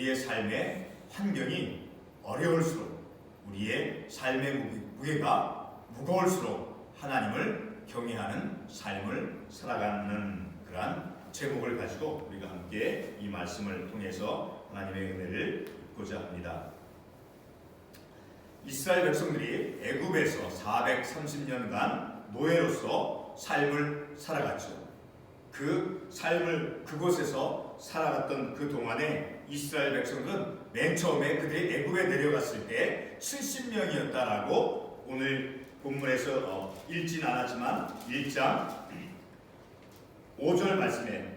우리의 삶의 환경이 어려울수록, 우리의 삶의 무게가 무거울수록 하나님을 경외하는 삶을 살아가는 그러한 제목을 가지고 우리가 함께 이 말씀을 통해서 하나님의 은혜를 입고자 합니다. 이스라엘 백성들이 애굽에서 430년간 노예로서 삶을 살아갔죠. 그 삶을 그곳에서 살아갔던 그 동안에 이스라엘 백성들은 맨 처음에 그들이 애굽에 내려갔을 때 70명이었다라고 오늘 본문에서 읽진 않았지만 1장 5절 말씀에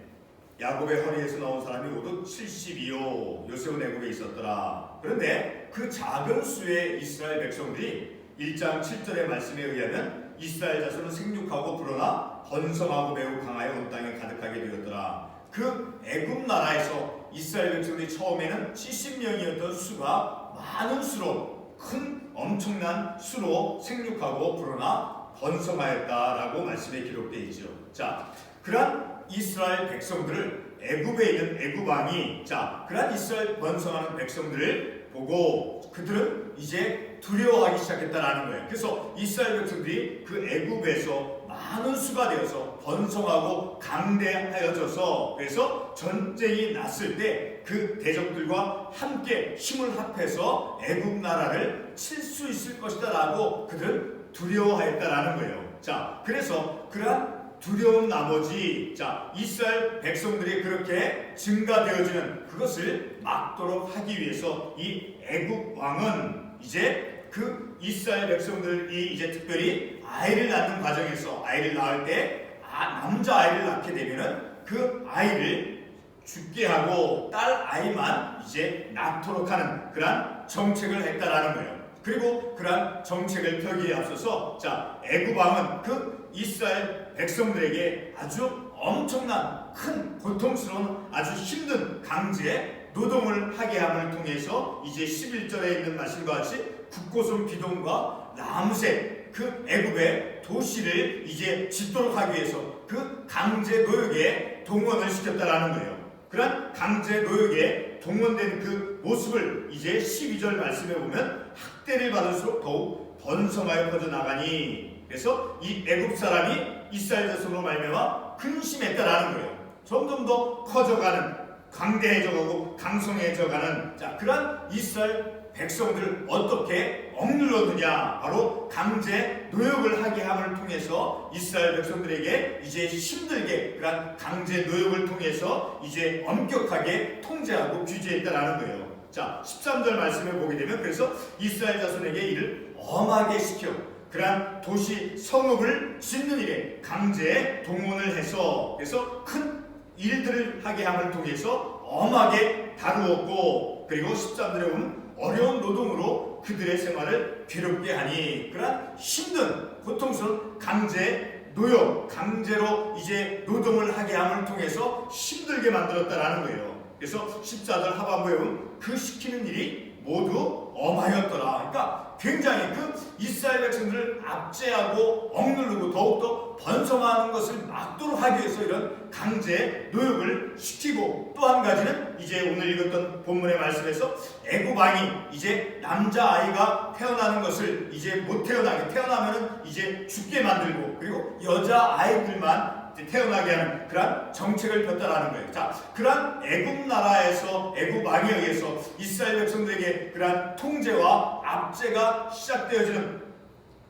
야곱의 허리에서 나온 사람이 모두 72요 요셉은 애굽에 있었더라. 그런데 그 작은 수의 이스라엘 백성들이 1장 7절의 말씀에 의하면 이스라엘 자손은 생육하고 불어나 번성하고 매우 강하여 온 땅에 가득하게 되었더라. 그 애굽 나라에서 이스라엘 백성들이 처음에는 70명이었던 수가 많은 수로, 큰 엄청난 수로 생육하고 불어나 번성하였다라고 말씀에 기록되어 있죠. 자, 그러한 이스라엘 백성들을 애굽에 있는 애굽 왕이, 그러한 이스라엘 번성하는 백성들을 보고 그들은 이제 두려워하기 시작했다라는 거예요. 그래서 이스라엘 백성들이 그 애굽에서 많은 수가 되어서 번성하고 강대하여져서, 그래서 전쟁이 났을 때 그 대적들과 함께 힘을 합해서 애굽 나라를 칠 수 있을 것이다라고 그들은 두려워했다라는 거예요. 자, 그래서 그러한 두려운 나머지 이스라엘 백성들이 그렇게 증가되어지는 그것을 막도록 하기 위해서 이 애굽 왕은 이제 그 이스라엘 백성들이 이제 특별히 아이를 낳는 과정에서 아이를 낳을 때 남자 아이를 낳게 되면은 그 아이를 죽게 하고 딸 아이만 이제 낳도록 하는 그러한 정책을 했다라는 거예요. 그리고 그러한 정책을 펴기에 앞서서 애굽 왕은 그 이스라엘 백성들에게 아주 엄청난 큰 고통스러운 아주 힘든 강제 노동을 하게 함을 통해서 이제 11절에 있는 말씀과 같이 국고성 비동과 나무색 그 애굽의 도시를 이제 짓도록 하기 위해서 그 강제 노역에 동원을 시켰다라는 거예요. 그런 강제 노역에 동원된 그 모습을 이제 12절 말씀에 보면 학대를 받을수록 더욱 번성하여 퍼져나가니, 그래서 이 애굽 사람이 이스라엘 자손으로 말미암아 근심했다라는 거예요. 점점 더 커져가는, 강대해져가고 강성해져가는 그런 이스라엘 백성들을 어떻게 억눌렀느냐, 바로 강제 노역을 하게 함을 통해서 이스라엘 백성들에게 이제 힘들게 그런 강제 노역을 통해서 이제 엄격하게 통제하고 규제했다라는 거예요. 13절 말씀을 보게 되면 그래서 이스라엘 자손에게 이를 엄하게 시켜 그러한 도시 성읍을 짓는 일에 강제 동원을 해서, 그래서 큰 일들을 하게 함을 통해서 엄하게 다루었고, 그리고 13절에 보면 어려운 노동으로 그들의 생활을 괴롭게 하니, 그러한 힘든 고통스러운 강제 노역, 강제로 이제 노동을 하게 함을 통해서 힘들게 만들었다라는 거예요. 그래서 14절 하반부에 보면 그 시키는 일이 모두 엄하였더라. 그러니까 굉장히 그 이스라엘 백성들을 압제하고 억누르고 더욱더 번성하는 것을 막도록 하기 위해서 이런 강제 노역을 시키고, 또 한 가지는 이제 오늘 읽었던 본문의 말씀에서 애굽 왕이 이제 남자 아이가 태어나는 것을 이제 못 태어나게, 태어나면은 이제 죽게 만들고, 그리고 여자 아이들만 태어나게 하는 그러한 정책을 폈다라는 거예요. 그러한 애굽 나라에서 애굽 왕에 의해서 이스라엘 백성들에게 그러한 통제와 압제가 시작되어지는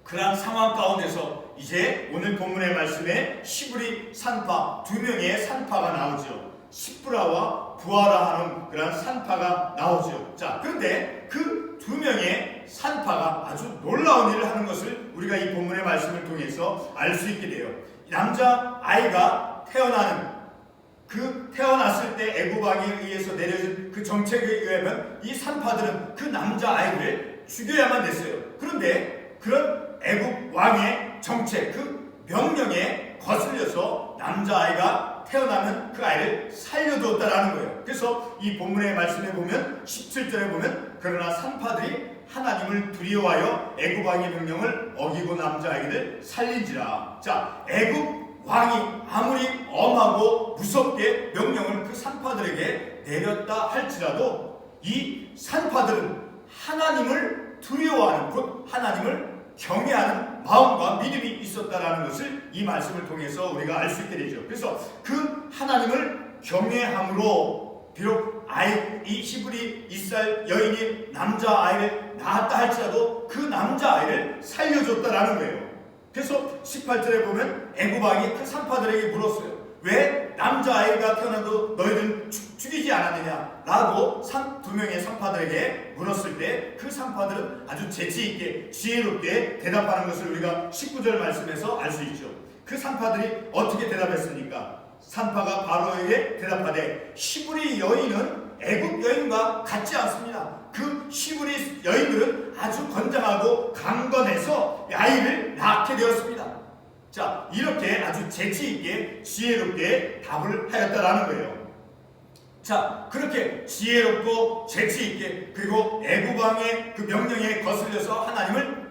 그러한 상황 가운데서 이제 오늘 본문의 말씀에 시브리 산파, 두 명의 산파가 나오죠. 시브라와 부하라 하는 그러한 산파가 나오죠. 그런데 그 두 명의 산파가 아주 놀라운 일을 하는 것을 우리가 이 본문의 말씀을 통해서 알 수 있게 돼요. 남자 아이가 태어나는 그 태어났을 때 애굽 왕에 의해서 내려진 그 정책에 의하면 이 산파들은 그 남자 아이를 죽여야만 됐어요. 그런데 그런 애굽 왕의 정책, 그 명령에 거슬려서 남자 아이가 태어나면 그 아이를 살려두었다라는 거예요. 그래서 이 본문의 말씀에 보면 17절에 보면 그러나 산파들이 하나님을 두려워하여 애굽 왕의 명령을 어기고 남자아이를 살린지라. 애굽 왕이 아무리 엄하고 무섭게 명령을 그 산파들에게 내렸다 할지라도 이 산파들은 하나님을 두려워하는, 곧 하나님을 경외하는 마음과 믿음이 있었다라는 것을 이 말씀을 통해서 우리가 알 수 있게 되죠. 그래서 그 하나님을 경외함으로 비록 이 히브리 이스라엘 여인이 남자아이를 낳았다 할지라도 그 남자아이를 살려줬다라는 거예요. 그래서 18절에 보면 애굽 왕이 그 산파들에게 물었어요. 왜 남자아이가 태어나도 너희들은 죽이지 않았느냐? 라고 두 명의 산파들에게 물었을 때 그 산파들은 아주 재치있게 지혜롭게 대답하는 것을 우리가 19절 말씀에서 알 수 있죠. 그 산파들이 어떻게 대답했습니까? 산파가 바로에게 대답하되 히브리 여인은 애굽 여인과 같지 않습니다. 그 히브리 여인들은 아주 건장하고 강건해서 아이를 낳게 되었습니다. 자, 이렇게 아주 재치있게 지혜롭게 답을 하였다라는 거예요. 자, 그렇게 지혜롭고 재치있게 그리고 애굽 왕의 그 명령에 거슬려서 하나님을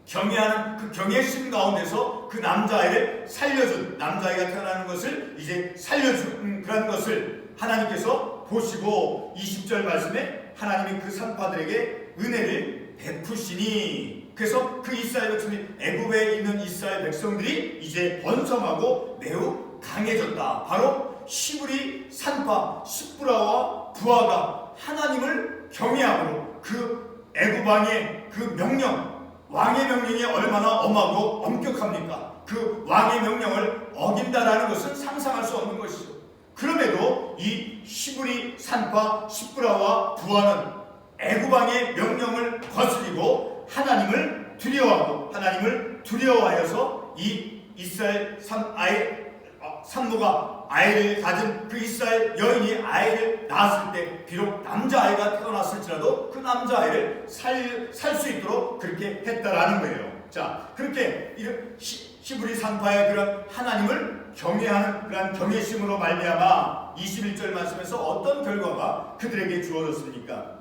경외하는 그 경외심 가운데서 그 남자아이를 살려준, 남자아이가 태어나는 것을 이제 살려준 그런 것을 하나님께서 보시고 20절 말씀에 하나님이 그 산파들에게 은혜를 베푸시니, 그래서 그 이스라엘 백성들이, 애굽에 있는 이스라엘 백성들이 이제 번성하고 매우 강해졌다. 바로 히브리 산파 시브라와 부하가 하나님을 경외함으로 그 애굽 왕의 그 명령, 왕의 명령이 얼마나 엄하고 엄격합니까? 그 왕의 명령을 어긴다라는 것은 상상할 수 없는 것이죠. 그럼에도 이 히브리 산파 시브라와 부하는 애굽 왕의 명령을 거스리고 하나님을 두려워하고 하나님을 두려워하여서 이 이스라엘 산모가 아이를 가진 그 이스라엘 여인이 아이를 낳았을 때 비록 남자아이가 태어났을지라도 그 남자아이를 살 수 있도록 그렇게 했다라는 거예요. 자, 그렇게 히브리 산파의 그런 하나님을 경외하는 그런 경외심으로 말미암아 21절 말씀에서 어떤 결과가 그들에게 주어졌습니까?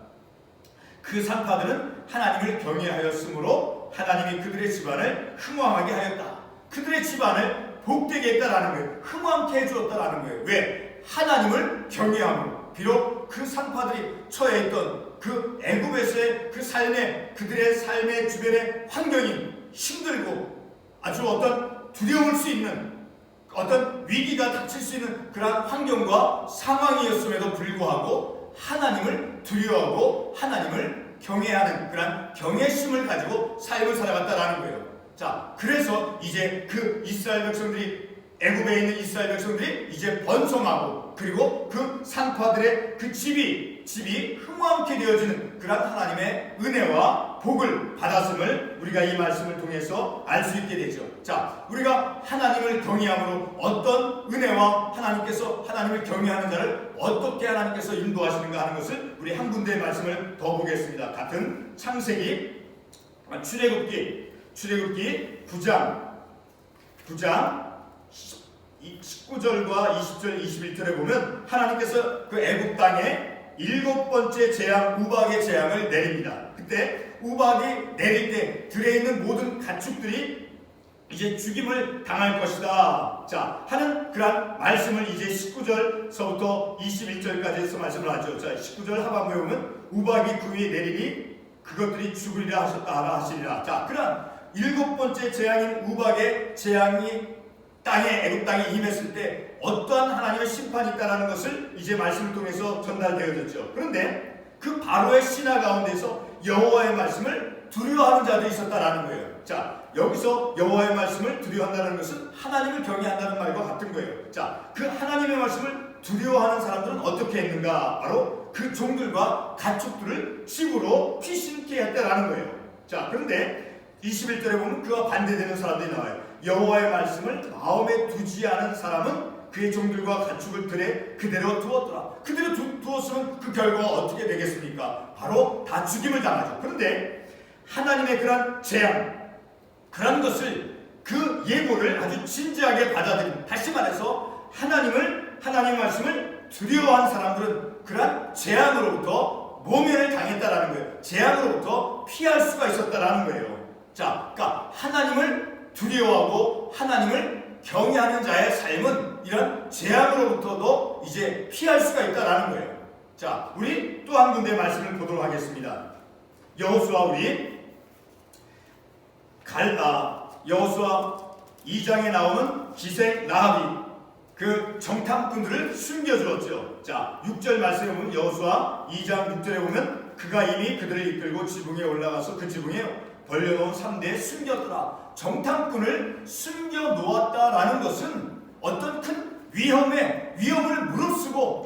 그 산파들은 하나님을 경외하였으므로 하나님이 그들의 집안을 흥왕하게 하였다. 그들의 집안을 복되게 했다라는 거예요. 흥왕케 해주었다라는 거예요. 왜? 하나님을 경외함으로. 비록 그 산파들이 처해 있던 그 애굽에서의 그 삶의, 그들의 삶의 주변의 환경이 힘들고 아주 어떤 두려울 수 있는, 어떤 위기가 닥칠 수 있는 그러한 환경과 상황이었음에도 불구하고 하나님을 두려워하고 하나님을 경외하는 그런 경외심을 가지고 삶을 살아갔다라는 거예요. 자, 그래서 이제 그 이스라엘 백성들이, 애굽에 있는 이스라엘 백성들이 이제 번성하고 그리고 그 산파들의 그 집이 흥왕케 되어지는 그런 하나님의 은혜와 복을 받았음을 우리가 이 말씀을 통해서 알 수 있게 되죠. 자, 우리가 하나님을 경외함으로 어떤 은혜와 하나님께서 하나님을 경외하는 자를 어떻게 하나님께서 인도하시는가 하는 것을 우리 한 군데의 말씀을 더 보겠습니다. 같은 창세기 출애굽기 9장 19절과 20절 21절에 보면 하나님께서 그 애굽 땅에 7번째 재앙, 우박의 재앙을 내립니다. 그때 우박이 내릴 때 들에 있는 모든 가축들이 이제 죽임을 당할 것이다. 자, 하는 그런 말씀을 이제 19절서부터 21절까지 해서 말씀을 하죠. 자, 19절 하반부에 보면 우박이 그 위에 내리니 그것들이 죽으리라 하셨다 하시리라. 자, 그런 7번째 재앙인 우박의 재앙이 애굽 땅에 임했을 때 어떠한 하나님의 심판이 있다는 것을 이제 말씀을 통해서 전달되어졌죠. 그런데 그 바로의 신하 가운데서 여호와의 말씀을 두려워하는 자들이 있었다라는 거예요. 자, 여기서 여호와의 말씀을 두려워한다는 것은 하나님을 경외한다는 말과 같은 거예요. 자, 그 하나님의 말씀을 두려워하는 사람들은 어떻게 했는가? 바로 그 종들과 가축들을 집으로 피신케 했다라는 거예요. 자, 그런데 21절에 보면 그와 반대되는 사람들이 나와요. 여호와의 말씀을 마음에 두지 않은 사람은 그의 종들과 가축을 들에 그대로 두었더라. 그대로 두었으면 그 결과가 어떻게 되겠습니까? 바로 다 죽임을 당하죠. 그런데 하나님의 그런 재앙, 그런 것을, 그 예고를 아주 진지하게 받아들인, 다시 말해서 하나님의 말씀을 두려워한 사람들은 그런 재앙으로부터 모면을 당했다라는 거예요. 재앙으로부터 피할 수가 있었다라는 거예요. 자, 그러니까 하나님을 두려워하고 하나님을 경외하는 자의 삶은 이런 재앙으로부터도 이제 피할 수가 있다라는 거예요. 자, 우리 또 한 군데 말씀을 보도록 하겠습니다. 여호수아 여호수아 2장에 나오는 기생 라합이 그 정탐꾼들을 숨겨주었죠. 자, 6절 말씀에 보면 여호수아 2장 6절에 보면 그가 이미 그들을 이끌고 지붕에 올라가서 그 지붕에 벌려놓은 3대에 숨겼더라. 정탐꾼을 숨겨놓았다라는 것은 어떤 큰 위험을 무릅쓰고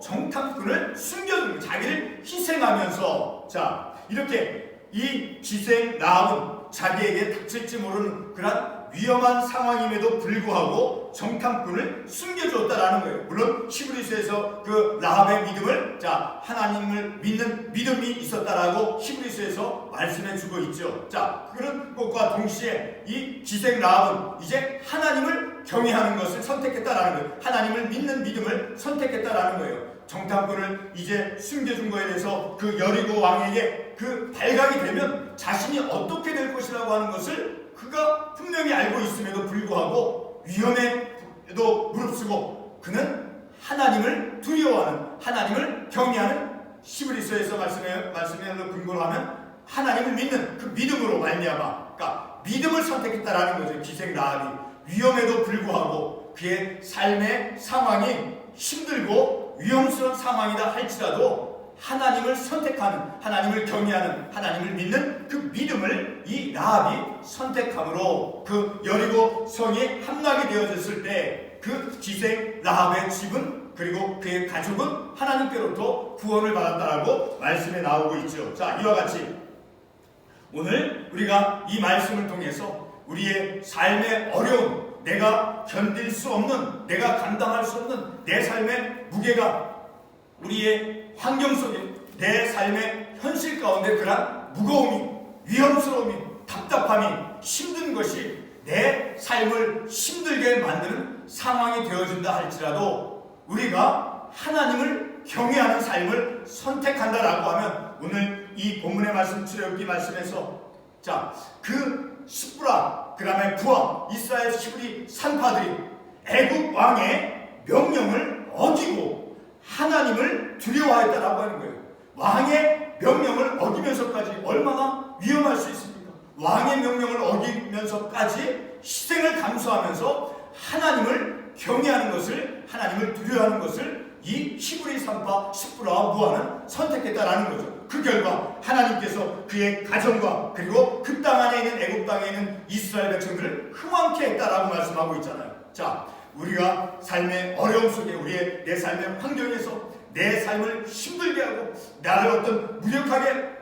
정탐꾼을 숨겨두는, 자기를 희생하면서, 자, 이렇게 이 기생 라합은 자기에게 닥칠지 모르는 그런 위험한 상황임에도 불구하고 정탐꾼을 숨겨주었다라는 거예요. 물론 히브리서에서 그 라합의 믿음을, 자, 하나님을 믿는 믿음이 있었다라고 히브리서에서 말씀해주고 있죠. 자, 그런 것과 동시에 이 기생 라합은 이제 하나님을 경외하는 것을 선택했다라는 거예요. 하나님을 믿는 믿음을 선택했다라는 거예요. 정탐꾼을 이제 숨겨준 거에 대해서 그 여리고 왕에게 그 발각이 되면 자신이 어떻게 될 것이라고 하는 것을 그가 분명히 알고 있음에도 불구하고 위험에도 무릅쓰고 그는 하나님을 두려워하는, 하나님을 경외하는, 히브리서에서 말씀에 근거로 하면 하나님을 믿는 그 믿음으로 말미암아, 그러니까 믿음을 선택했다라는 거죠. 기생 라합이 위험에도 불구하고 그의 삶의 상황이 힘들고 위험스러운 상황이다 할지라도 하나님을 선택하는, 하나님을 경외하는, 하나님을 믿는 그 믿음을 이 라합이 선택함으로 그 여리고 성이 함락이 되어졌을 때 그 기생 라합의 집은, 그리고 그의 가족은 하나님께로부터 구원을 받았다라고 말씀에 나오고 있죠. 자, 이와 같이 오늘 우리가 이 말씀을 통해서 우리의 삶의 어려움, 내가 견딜 수 없는, 내가 감당할 수 없는 내 삶의 무게가, 우리의 환경 속에 내 삶의 현실 가운데 그런 무거움이, 위험스러움이, 답답함이, 힘든 것이 내 삶을 힘들게 만드는 상황이 되어진다 할지라도 우리가 하나님을 경외하는 삶을 선택한다라고 하면 오늘 이 본문의 말씀, 출애굽기 말씀에서, 자, 그 십부라, 그 다음에 부하, 이스라엘 히브리 산파들이 애국 왕의 명령을 어기고 하나님을 두려워했다라고 하는 거예요. 왕의 명령을 어기면서까지 얼마나 위험할 수 있습니까? 왕의 명령을 어기면서까지 희생을 감수하면서 하나님을 경외하는 것을, 하나님을 두려워하는 것을 이 히브리 산파 십부라와 부하는 선택했다라는 거죠. 그 결과 하나님께서 그의 가정과 그리고 그 땅 안에 있는 애국 땅에 있는 이스라엘 백성들을 흥왕케 했다라고 말씀하고 있잖아요. 자, 우리가 삶의 어려움 속에, 우리의 내 삶의 환경에서 내 삶을 힘들게 하고 나를 어떤 무력하게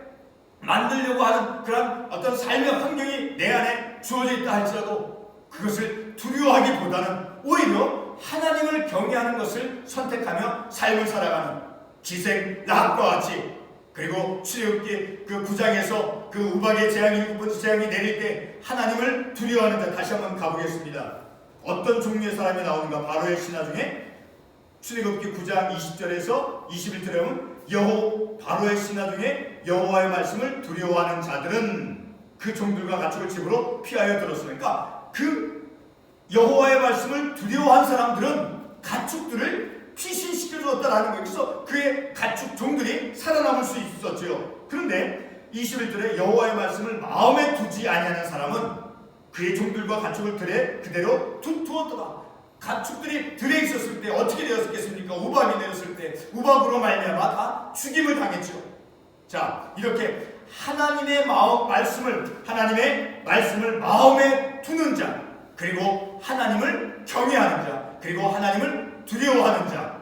만들려고 하는 그런 어떤 삶의 환경이 내 안에 주어져 있다 할지라도 그것을 두려워하기보다는 오히려 하나님을 경외하는 것을 선택하며 삶을 살아가는 기생 라합과 같이, 그리고 출애굽기 그 9장에서 그 우박의 재앙이, 7번째 재앙이 내릴 때 하나님을 두려워하는 자, 다시 한번 가보겠습니다. 어떤 종류의 사람이 나오는가? 바로의 신하 중에 출애굽기 9장 20절에서 21절에 보면 바로의 신하 중에 여호와의 말씀을 두려워하는 자들은 그 종들과 가축을 집으로 피하여 들었으니까, 그 여호와의 말씀을 두려워한 사람들은 가축들을 피신시켜 주었다라는 거예요. 그래서 그의 가축 종들이 살아남을 수 있었죠. 그런데 21절에 여호와의 말씀을 마음에 두지 아니하는 사람은 그의 종들과 가축을 들에 그대로 두었더라. 가축들이 들에 있었을 때 어떻게 되었겠습니까? 우박이 내렸을 때 우박으로 말미암아 다 죽임을 당했죠. 자, 이렇게 하나님의 말씀을 마음에 두는 자, 그리고 하나님을 경외하는 자, 그리고 하나님을 두려워하는 자,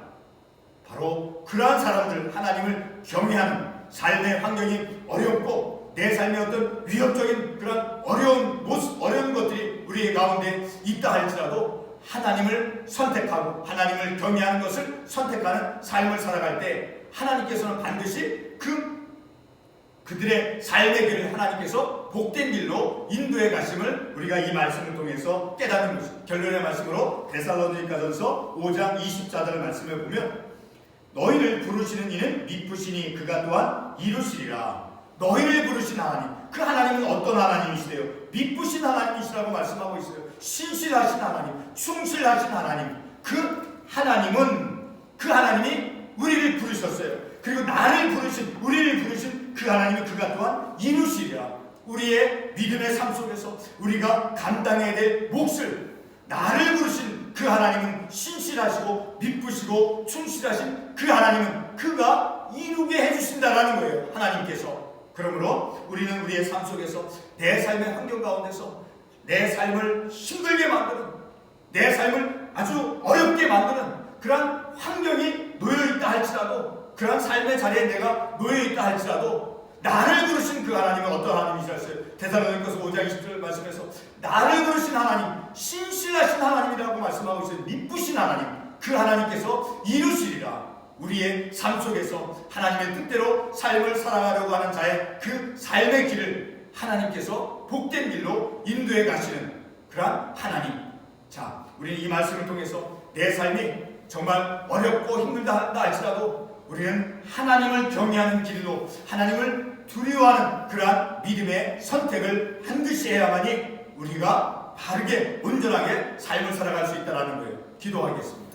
바로 그러한 사람들, 하나님을 경외하는, 삶의 환경이 어렵고 내 삶의 어떤 위협적인 그런 어려운 것들이 우리 가운데 있다 할지라도 하나님을 선택하고 하나님을 경외하는 것을 선택하는 삶을 살아갈 때 하나님께서는 반드시 그들의 삶의 길을 하나님께서 복된 길로 인도해 가심을 우리가 이 말씀을 통해서 깨닫는 것입니다. 결론의 말씀으로 데살로니가전서 5장 24절 말씀을 보면 너희를 부르시는 이는 미쁘시니 그가 또한 이루시리라. 너희를 부르신 하나님, 그 하나님은 어떤 하나님이시래요? 미쁘신 하나님이시라고 말씀하고 있어요. 신실하신 하나님, 충실하신 하나님, 그 하나님이 우리를 부르셨어요. 그리고 나를 부르신, 우리를 부르신 그 하나님이 그가 또한 이루시리라. 우리의 믿음의 삶 속에서 우리가 감당해야 될 몫을, 나를 부르신 그 하나님은 신실하시고 믿으시고 충실하신 그 하나님은 그가 이루게 해주신다라는 거예요. 하나님께서. 그러므로 우리는 우리의 삶 속에서, 내 삶의 환경 가운데서 내 삶을 힘들게 만드는, 내 삶을 아주 어렵게 만드는 그러한 환경이 놓여있다 할지라도, 그러한 삶의 자리에 내가 놓여있다 할지라도 나를 부르신 그 하나님은 어떤 하나님이셨어요? 데살로니가서 5장 20절 말씀에서 나를 부르신 하나님, 신실하신 하나님이라고 말씀하고 있어요. 믿으신 하나님, 그 하나님께서 이루시리라. 우리의 삶 속에서 하나님의 뜻대로 삶을 살아가려고 하는 자의 그 삶의 길을 하나님께서 복된 길로 인도해 가시는 그러한 하나님. 자, 우리는 이 말씀을 통해서 내 삶이 정말 어렵고 힘들다 할지라도 우리는 하나님을 경외하는 길로, 하나님을 두려워하는 그러한 믿음의 선택을 반드시 해야만이 우리가 바르게 온전하게 삶을 살아갈 수 있다는 거예요. 기도하겠습니다.